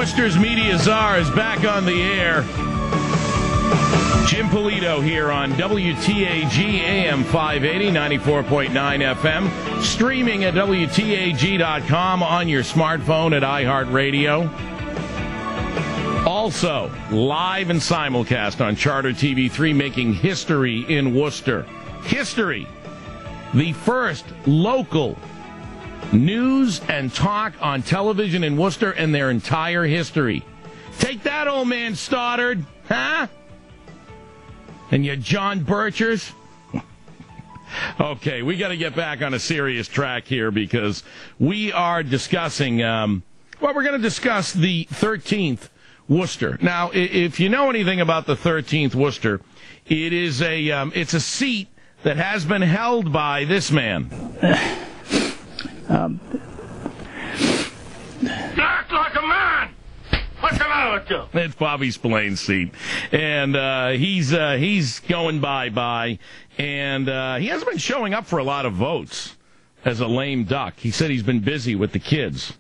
Worcester's Media Czar is back on the air. Jim Polito here on WTAG AM 580, 94.9 FM. Streaming at WTAG.com on your smartphone at iHeartRadio. Also, live and simulcast on Charter TV3, making history in Worcester. History. The first local news and talk on television in Worcester in their entire history. Take that, old man Stoddard. Huh? And you John Birchers. Okay, we got to get back on a serious track here because we are discussing, we're going to discuss the 13th Worcester. Now, if you know anything about the 13th Worcester, it is it's a seat that has been held by this man. Act like a man! What's the matter with you? It's Bobby Spillane's seat. And he's going bye-bye. And he hasn't been showing up for a lot of votes as a lame duck. He said he's been busy with the kids.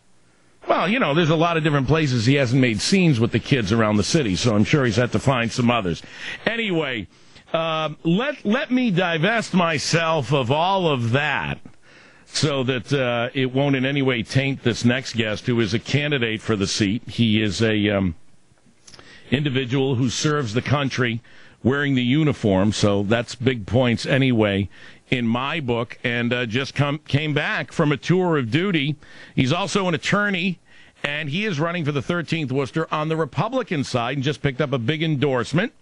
Well, you know, there's a lot of different places he hasn't made scenes with the kids around the city, so I'm sure he's had to find some others. Anyway, let me divest myself of all of that so that it won't in any way taint this next guest, who is a candidate for the seat. He is a individual who serves the country wearing the uniform, so that's big points anyway in my book, and just came back from a tour of duty. He's also an attorney, and he is running for the 13th Worcester on the Republican side and just picked up a big endorsement.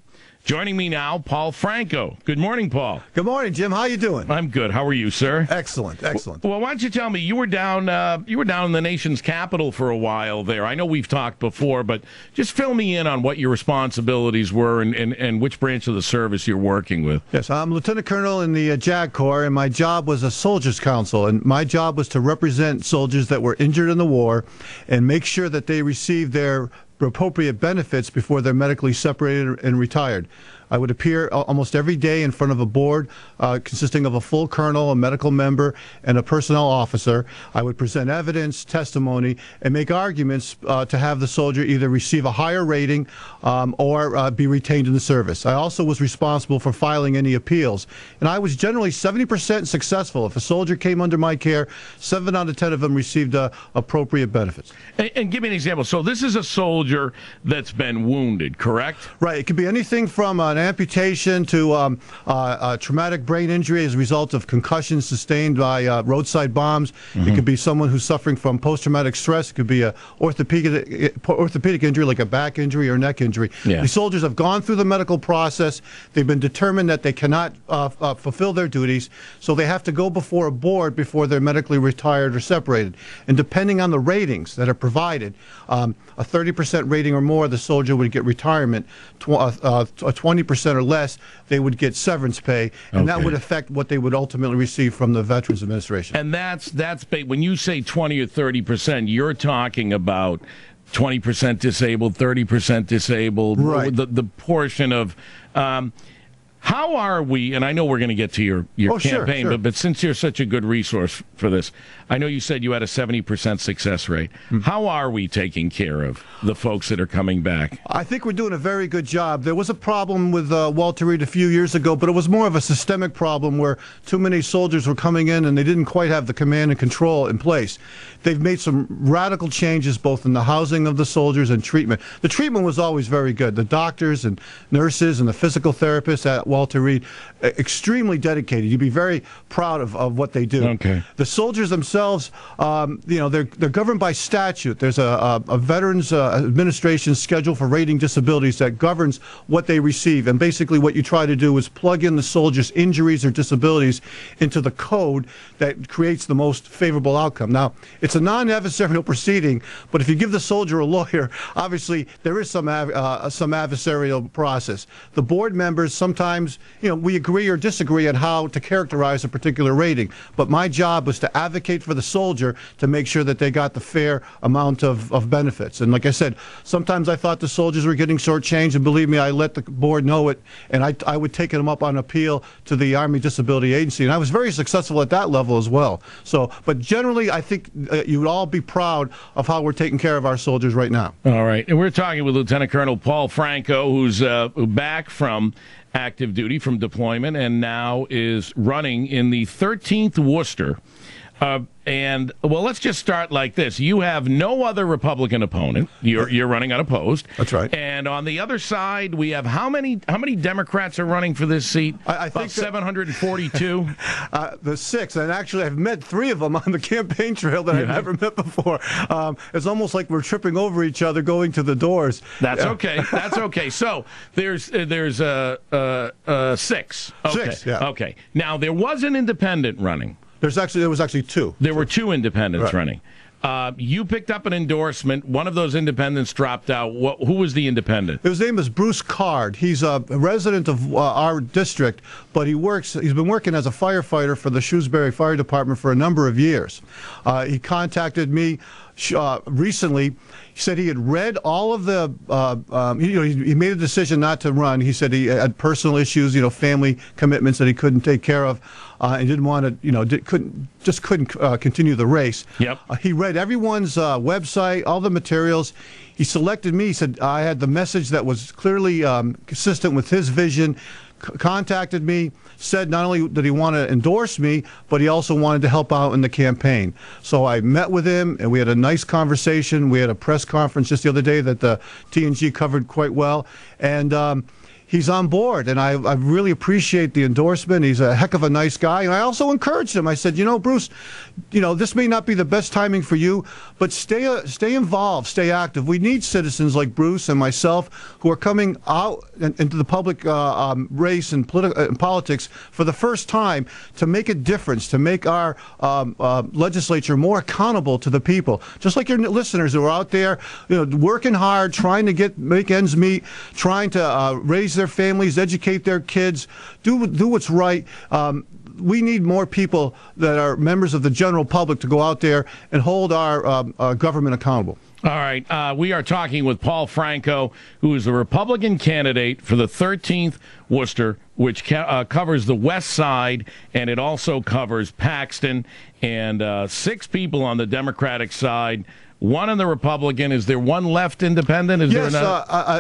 Joining me now, Paul Franco. Good morning, Paul. Good morning, Jim. How you doing? I'm good. How are you, sir? Excellent, excellent. Well, why don't you tell me, you were down in the nation's capital for a while there. I know we've talked before, but just fill me in on what your responsibilities were and which branch of the service you're working with. Yes, I'm Lieutenant Colonel in the JAG Corps, and my job was a soldier's counsel, and my job was to represent soldiers that were injured in the war and make sure that they received their appropriate benefits before they're medically separated and retired. I would appear almost every day in front of a board consisting of a full colonel, a medical member, and a personnel officer. I would present evidence, testimony, and make arguments to have the soldier either receive a higher rating or be retained in the service. I also was responsible for filing any appeals, and I was generally 70% successful. If a soldier came under my care, 7 out of 10 of them received appropriate benefits. And give me an example. So this is a soldier that's been wounded, correct? Right. It could be anything from an amputation to traumatic brain injury as a result of concussions sustained by roadside bombs. Mm-hmm. It could be someone who's suffering from post-traumatic stress. It could be an orthopedic injury like a back injury or neck injury. Yeah. These soldiers have gone through the medical process. They've been determined that they cannot fulfill their duties, so they have to go before a board before they're medically retired or separated. And depending on the ratings that are provided, a 30% rating or more, the soldier would get retirement. 20% or less, they would get severance pay, and that would affect what they would ultimately receive from the Veterans Administration. And that's when you say 20 or 30%, you're talking about 20% disabled, 30% disabled, right? The portion of. How are we, and I know we're going to get to your campaign, sure. But since you're such a good resource for this, I know you said you had a 70% success rate. Mm-hmm. How are we taking care of the folks that are coming back? I think we're doing a very good job. There was a problem with Walter Reed a few years ago, but it was more of a systemic problem where too many soldiers were coming in and they didn't quite have the command and control in place. They've made some radical changes both in the housing of the soldiers and treatment. The treatment was always very good. The doctors and nurses and the physical therapists at Walter Reed, extremely dedicated. You'd be very proud of what they do. Okay. The soldiers themselves, they're governed by statute. There's a Veterans Administration schedule for rating disabilities that governs what they receive. And basically what you try to do is plug in the soldiers' injuries or disabilities into the code that creates the most favorable outcome. Now, it's a non-adversarial proceeding, but if you give the soldier a lawyer, obviously there is some adversarial process. The board members sometimes sometimes, we agree or disagree on how to characterize a particular rating. But my job was to advocate for the soldier to make sure that they got the fair amount of benefits. And like I said, sometimes I thought the soldiers were getting shortchanged, and believe me, I let the board know it, and I would take them up on appeal to the Army Disability Agency, and I was very successful at that level as well. So, but generally, I think you would all be proud of how we're taking care of our soldiers right now. All right, and we're talking with Lieutenant Colonel Paul Franco, who's back from active duty, from deployment, and now is running in the 13th Worcester. And, well, let's just start like this. You have no other Republican opponent. You're running unopposed. That's right. And on the other side, we have how many Democrats are running for this seat? I think 742? The 6. And actually, I've met 3 of them on the campaign trail that I've never met before. It's almost like we're tripping over each other going to the doors. That's okay. That's okay. So there's 6. Okay. 6, yeah. Okay. Now, there was an independent running. There was actually 2. There were 2 independents right. running. You picked up an endorsement. One of those independents dropped out. Who was the independent? His name is Bruce Card. He's a resident of our district, but he's been working as a firefighter for the Shrewsbury Fire Department for a number of years. He contacted me recently. He said he had read all of the, he made a decision not to run. He said he had personal issues, family commitments that he couldn't take care of, and didn't want to, couldn't continue the race. Yep. He read everyone's website, all the materials. He selected me. He said I had the message that was clearly consistent with his vision. Contacted me, said not only did he want to endorse me, but he also wanted to help out in the campaign. So I met with him, and we had a nice conversation. We had a press conference just the other day that the TNG covered quite well, and he's on board, and I really appreciate the endorsement. He's a heck of a nice guy, and I also encouraged him. I said, Bruce, this may not be the best timing for you, but stay involved, stay active. We need citizens like Bruce and myself who are coming out into the public race and politics for the first time to make a difference, to make our legislature more accountable to the people. Just like your listeners who are out there, working hard, trying to make ends meet, trying to raise their families, educate their kids, do what's right. We need more people that are members of the general public to go out there and hold our government accountable. All right. We are talking with Paul Franco, who is the Republican candidate for the 13th Worcester, which covers the west side, and it also covers Paxton, and 6 people on the Democratic side. 1 on the Republican. Is there 1 left independent? Yes,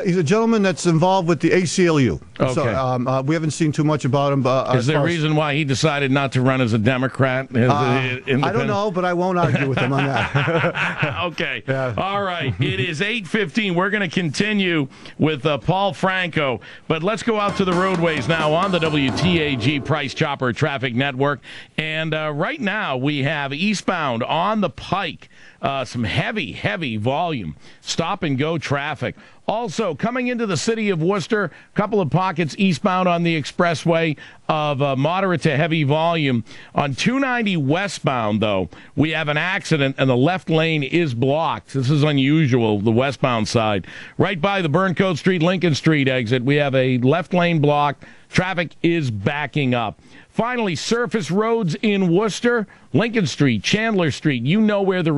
he's a gentleman that's involved with the ACLU. Okay. So we haven't seen too much about him. Is there a reason why he decided not to run as a Democrat? I don't know, but I won't argue with him on that. Okay. Yeah. All right. It is 8:15. We're going to continue with Paul Franco, but let's go out to the roadways now on the WTAG Price Chopper Traffic Network. And right now we have eastbound on the Pike. Some heavy volume, stop-and-go traffic. Also, coming into the city of Worcester, a couple of pockets eastbound on the expressway of moderate to heavy volume. On 290 westbound, though, we have an accident, and the left lane is blocked. This is unusual, the westbound side. Right by the Burncoat Street, Lincoln Street exit, we have a left lane blocked. Traffic is backing up. Finally, surface roads in Worcester, Lincoln Street, Chandler Street. You know where the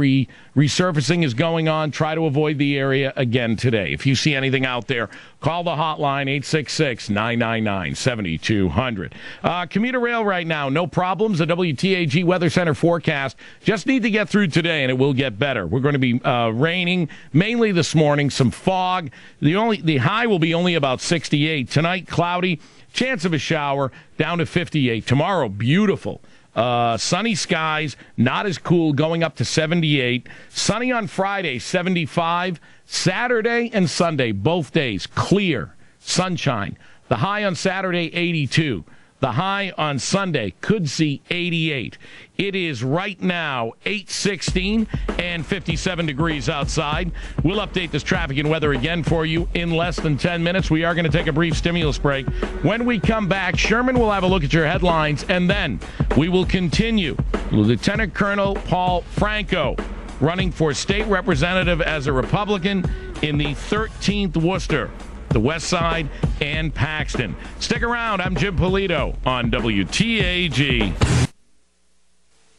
resurfacing is going on. Try to avoid the area again today. If you see anything out there, call the hotline, 866-999-7200. Commuter rail right now, no problems. The WTAG Weather Center forecast. Just need to get through today, and it will get better. We're going to be raining mainly this morning, some fog. The high will be only about 68. Tonight, cloudy. Chance of a shower, down to 58. Tomorrow, beautiful. Sunny skies, not as cool, going up to 78. Sunny on Friday, 75. Saturday and Sunday, both days, clear, sunshine. The high on Saturday, 82. The high on Sunday could see 88. It is right now 8:16 and 57 degrees outside. We'll update this traffic and weather again for you in less than 10 minutes. We are going to take a brief stimulus break. When we come back, Sherman will have a look at your headlines, and then we will continue. Lieutenant Colonel Paul Franco, running for state representative as a Republican in the 13th Worcester. the West Side, and Paxton. Stick around. I'm Jim Polito on WTAG.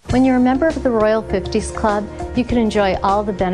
When you're a member of the Royal 50s Club, you can enjoy all the benefits